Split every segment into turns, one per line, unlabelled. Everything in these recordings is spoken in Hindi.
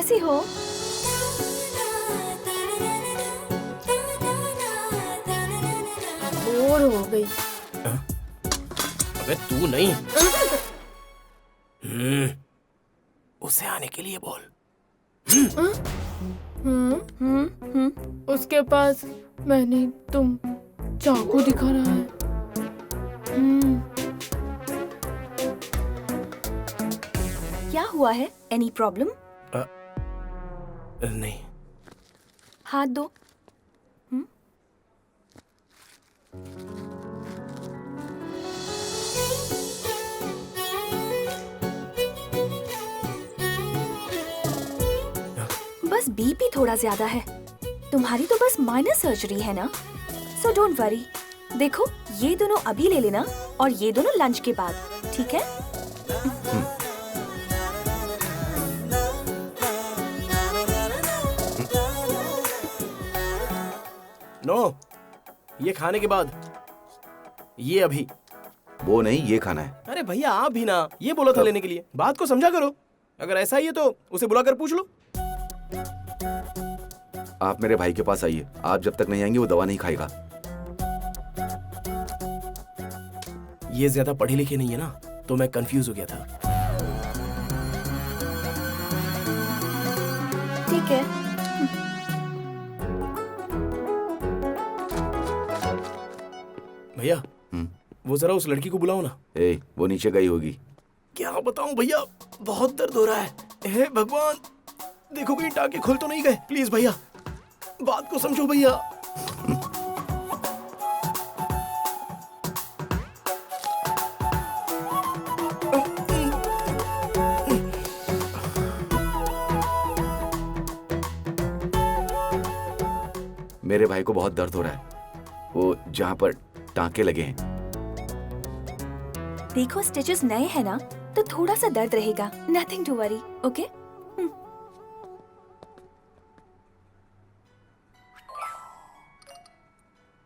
कैसी हो? बोर हो गई।
अबे तू नहीं। उसे आने के लिए बोल।
उसके पास मैंने तुम चाकू दिखा रहा है।
क्या हुआ है? Any problem?
नहीं।
हाथ दो। बस बीपी थोड़ा ज्यादा है। तुम्हारी तो बस माइनर सर्जरी है ना, सो डोंट वरी। देखो ये दोनों अभी ले लेना और ये दोनों लंच के बाद, ठीक है?
नो, ये खाने के बाद, ये अभी।
वो नहीं, ये खाना है।
अरे भैया आप भी ना, ये बोला था लेने के लिए। बात को समझा करो। अगर ऐसा ही है तो उसे बुलाकर पूछ लो।
आप मेरे भाई के पास आइए। आप जब तक नहीं आएंगे वो दवा नहीं खाएगा।
ये ज्यादा पढ़े लिखे नहीं है ना, तो मैं कंफ्यूज हो गया था।
ठीक है।
भैया वो जरा उस लड़की को बुलाओ ना।
वो नीचे गई होगी।
क्या बताऊं भैया, बहुत दर्द हो रहा है। हे भगवान, देखो कहीं टाँके खुल तो नहीं गए। प्लीज भैया, बात को समझो भैया।
मेरे भाई को बहुत दर्द हो रहा है, वो जहाँ पर टांके लगे हैं।
देखो स्टिचेस नए हैं ना, तो थोड़ा सा दर्द रहेगा। Nothing to worry, okay?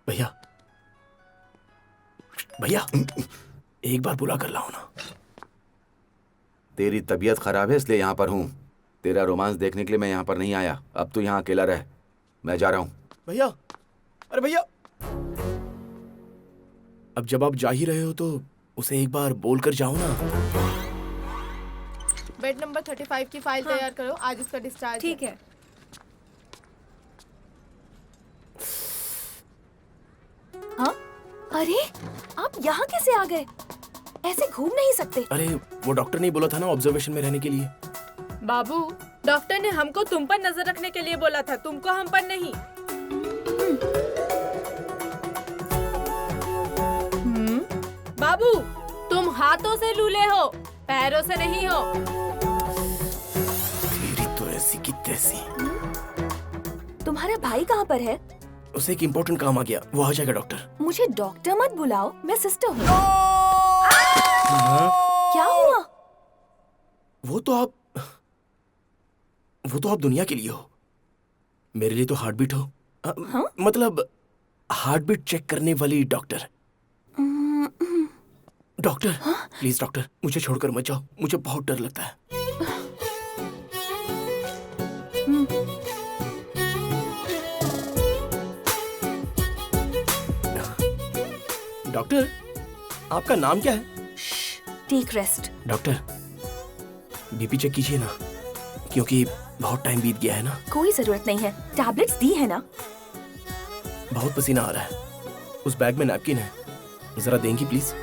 भैया भैया, एक बार बुला कर लाओ ना।
तेरी तबीयत खराब है इसलिए यहाँ पर हूँ। तेरा रोमांस देखने के लिए मैं यहाँ पर नहीं आया। अब तू यहाँ अकेला रह, मैं जा रहा हूँ।
भैया, अरे भैया, अब जब आप जा ही रहे हो तो उसे एक बार बोल कर जाओ ना।
बेड नंबर 35 की फाइल तैयार करो, आज इसका डिस्चार्ज।
ठीक है। हाँ? अरे आप यहाँ कैसे आ गए? ऐसे घूम नहीं सकते।
अरे वो डॉक्टर ने बोला था ना ऑब्जर्वेशन में रहने के लिए।
बाबू, डॉक्टर ने हमको तुम पर नजर रखने के लिए बोला था, तुमको हम पर नहीं। बाबू, तुम हाथों से लूले हो, पैरों से नहीं हो।
तेरी तो ऐसी की तैसी।
तुम्हारा भाई कहाँ पर है?
उसे एक इम्पोर्टेंट काम आ गया, वो आ जाएगा डॉक्टर।
मुझे डॉक्टर मत बुलाओ, मैं सिस्टर हूँ। क्या हुआ?
वो तो आप दुनिया के लिए हो, मेरे लिए तो हार्ट बीट हो। मतलब हार्ट बीट चेक करने वाली डॉक्टर। डॉक्टर, प्लीज डॉक्टर, मुझे छोड़कर मत जाओ, मुझे बहुत डर लगता है। डॉक्टर, आपका नाम क्या है?
Take rest.
Doctor, BP check कीजिए ना, क्योंकि बहुत टाइम बीत गया है ना।
कोई जरूरत नहीं है, टैबलेट्स दी है ना।
बहुत पसीना आ रहा है। उस बैग में नैपकिन है, जरा देंगी प्लीज?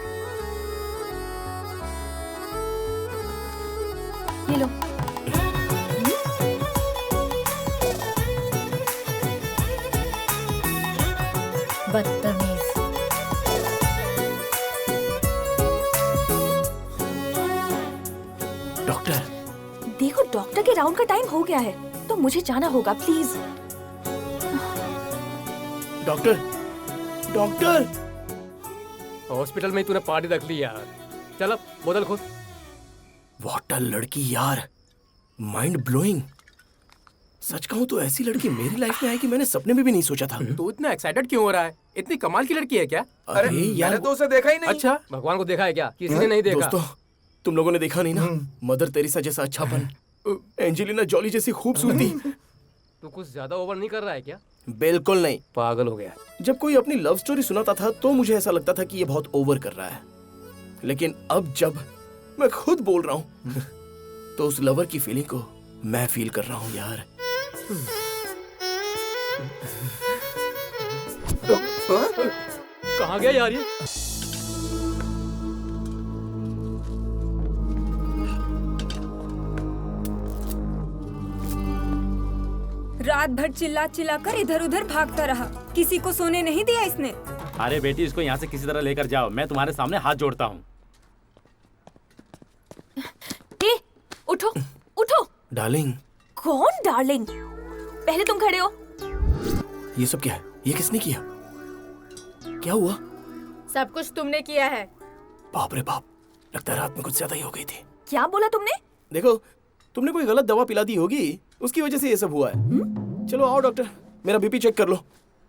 ये लो।
बदतमीज।
डॉक्टर,
देखो डॉक्टर के राउंड का टाइम हो गया है, तो मुझे जाना होगा, प्लीज।
Doctor, doctor.
हॉस्पिटल में ही तूने पार्टी रख ली यार। चल अब बोतल खोल।
व्हाट अ लड़की यार, माइंड ब्लोइंग। सच कहूं तो ऐसी लड़की मेरी लाइफ में आएगी मैंने सपने में भी नहीं सोचा था।
तू इतना एक्साइटेड क्यों हो रहा है? इतनी कमाल की लड़की है क्या?
अरे यार,
मैंने तो उसे देखा ही नहीं।
अच्छा, भगवान को देखा है क्या? किसी ने नहीं देखा।
दोस्तों, तुम लोगों ने देखा नहीं ना, मदर तेरेसा जैसा अच्छापन, एंजेलिना जॉली जैसी खूबसूरती।
तू कुछ ज्यादा ओवर नहीं कर रहा है क्या?
बिल्कुल नहीं।
पागल हो गया।
जब कोई अपनी लव स्टोरी सुनाता था तो मुझे ऐसा लगता था कि ये बहुत ओवर कर रहा है, लेकिन अब जब मैं खुद बोल रहा हूँ तो उस लवर की फीलिंग को मैं फील कर रहा हूँ यार।
कहाँ गया यार ये?
रात भर चिल्ला चिल्ला कर इधर उधर भागता रहा, किसी को सोने नहीं दिया इसने।
अरे बेटी, इसको यहाँ से किसी तरह लेकर जाओ, मैं तुम्हारे सामने हाथ जोड़ता हूँ।
उठो उठो।
डार्लिंग।
कौन डार्लिंग? पहले तुम खड़े हो।
ये सब क्या है? ये किसने किया? क्या हुआ?
सब कुछ तुमने किया है।
बाप रे बाप, लगता है रात में कुछ ज्यादा ही हो गई थी।
क्या बोला तुमने?
देखो, तुमने कोई गलत दवा पिला दी होगी, उसकी वजह से ये सब हुआ है। चलो आओ डॉक्टर, मेरा बीपी चेक कर लो।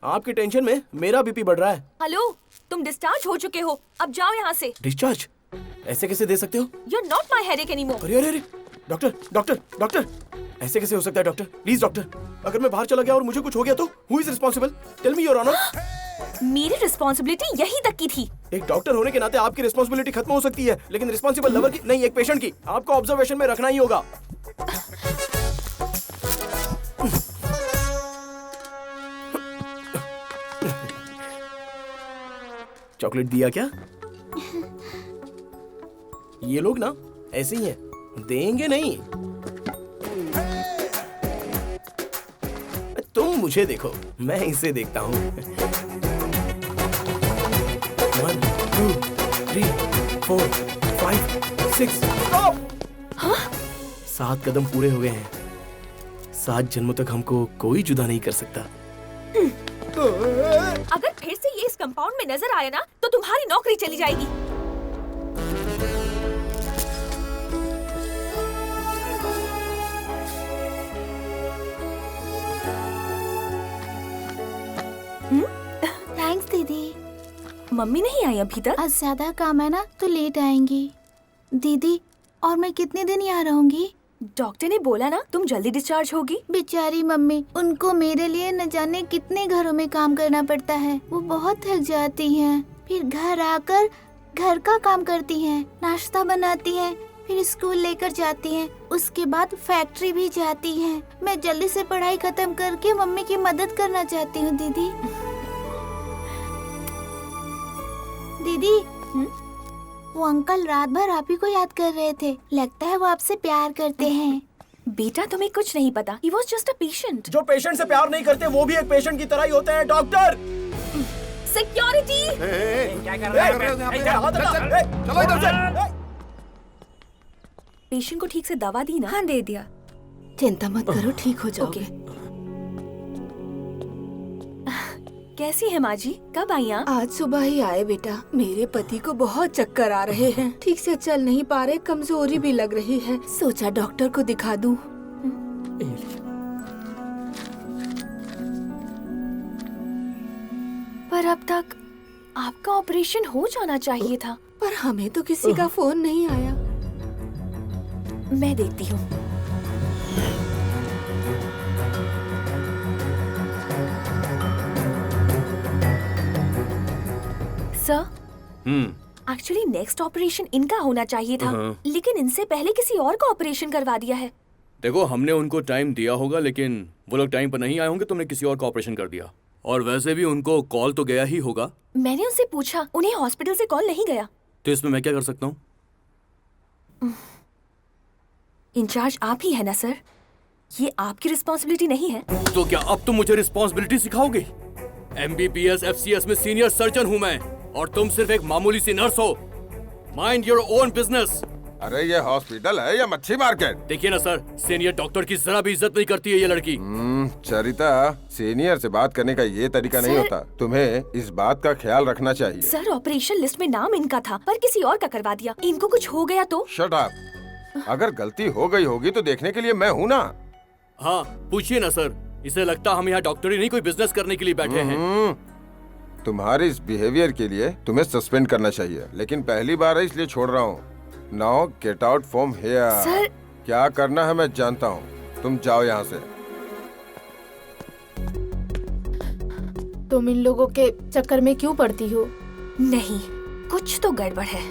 आपकी टेंशन में मेरा बीपी बढ़ रहा है।
हेलो, तुम डिस्चार्ज हो चुके हो, अब जाओ यहाँ से।
डिस्चार्ज? ऐसे कैसे दे सकते हो?
You're not my headache anymore.
अरे अरे अरे, डॉक्टर डॉक्टर डॉक्टर, ऐसे कैसे हो सकता है डॉक्टर? प्लीज डॉक्टर, अगर मैं बाहर चला गया और मुझे कुछ हो गया तो who is responsible? Tell me your honour.
मेरी रिस्पॉन्सिबिलिटी यही तक की थी।
एक डॉक्टर होने के नाते आपकी रिस्पॉन्सिबिलिटी खत्म हो सकती है, लेकिन रिस्पॉन्सिबल लवर की नहीं, एक पेशेंट की आपको ऑब्जर्वेशन में रखना ही होगा। चॉकलेट दिया क्या? ये लोग ना ऐसे ही हैं, देंगे नहीं। तुम मुझे देखो, मैं इसे देखता हूँ। 1 2 3 4 5 6।
हाँ?
7 कदम पूरे हो गए हैं। 7 जन्मों तक हमको कोई जुदा नहीं कर सकता।
अगर फिर से ये इस कंपाउंड में नजर आया ना तो तुम्हारी नौकरी चली जाएगी।
थैंक्स दीदी।
मम्मी नहीं आई अभी तक?
आज ज्यादा काम है ना तो लेट आएंगी। दीदी, और मैं कितने दिन यहाँ रहूंगी?
डॉक्टर ने बोला ना तुम जल्दी डिस्चार्ज होगी।
बेचारी मम्मी, उनको मेरे लिए न जाने कितने घरों में काम करना पड़ता है। वो बहुत थक जाती हैं। फिर घर आकर घर का काम करती हैं, नाश्ता बनाती हैं, फिर स्कूल लेकर जाती हैं, उसके बाद फैक्ट्री भी जाती हैं। मैं जल्दी से पढ़ाई खत्म करके मम्मी की मदद करना चाहती हूँ दीदी। दीदी, वो अंकल रात भर आप ही को याद कर रहे थे। लगता है वो आपसे प्यार करते हैं।
बेटा, तुम्हें कुछ नहीं पता। He was just a patient.
जो पेशेंट से प्यार नहीं करते वो भी एक पेशेंट की तरह ही होते हैं डॉक्टर।
सिक्योरिटी!
क्या कर रहे हो?
चलो इधर से।
पेशेंट को ठीक से दवा दी ना?
हाँ, दे दिया।
चिंता मत करो, ठीक हो जाओगे। कैसी है माँ जी? कब आई आप?
आज सुबह ही आए बेटा। मेरे पति को बहुत चक्कर आ रहे हैं, ठीक से चल नहीं पा रहे, कमजोरी भी लग रही है। सोचा डॉक्टर को दिखा दूं।
पर अब तक आपका ऑपरेशन हो जाना चाहिए था।
पर हमें तो किसी का फोन नहीं आया।
मैं देखती हूँ। सर, एक्चुअली नेक्स्ट ऑपरेशन इनका होना चाहिए था, लेकिन इनसे पहले किसी और का ऑपरेशन करवा दिया है।
देखो, हमने उनको टाइम दिया होगा, लेकिन वो लोग टाइम पर नहीं आए होंगे, तुमने किसी और का ऑपरेशन कर दिया। और वैसे भी उनको कॉल तो गया ही होगा।
मैंने उनसे पूछा, उन्हें हॉस्पिटल से कॉल नहीं गया।
तो इसमें मैं क्या कर सकता हूँ?
इंचार्ज आप ही है ना सर? ये आपकी रिस्पॉन्सिबिलिटी नहीं है।
तो क्या अब तुम मुझे रिस्पॉन्सिबिलिटी सिखाओगे? MBBS FCS में सीनियर सर्जन हूँ मैं, और तुम सिर्फ एक मामूली सी नर्स हो। Mind your own business.
अरे ये हॉस्पिटल है या मच्छी मार्केट?
देखिए ना सर, सीनियर डॉक्टर की जरा भी इज्जत नहीं करती है ये लड़की।
चरिता, सीनियर से बात करने का ये तरीका नहीं होता। तुम्हें इस बात का ख्याल रखना चाहिए।
सर, ऑपरेशन लिस्ट में नाम इनका था, पर किसी और का करवा दिया। इनको कुछ हो गया तो?
Shut up. अगर गलती हो गई होगी तो देखने के लिए मैं हूँ ना।
हाँ, पूछिए ना सर। इसे लगता हम यहाँ डॉक्टरी नहीं, कोई बिजनेस करने के लिए बैठे हैं।
तुम्हारे इस बिहेवियर के लिए तुम्हें सस्पेंड करना चाहिए, लेकिन पहली बार है इसलिए छोड़ रहा हूँ। Now get out from here.
Sir,
क्या करना है मैं जानता हूँ, तुम जाओ यहाँ से।
तुम इन लोगों के चक्कर में क्यों पड़ती हो?
नहीं, कुछ तो गड़बड़ है।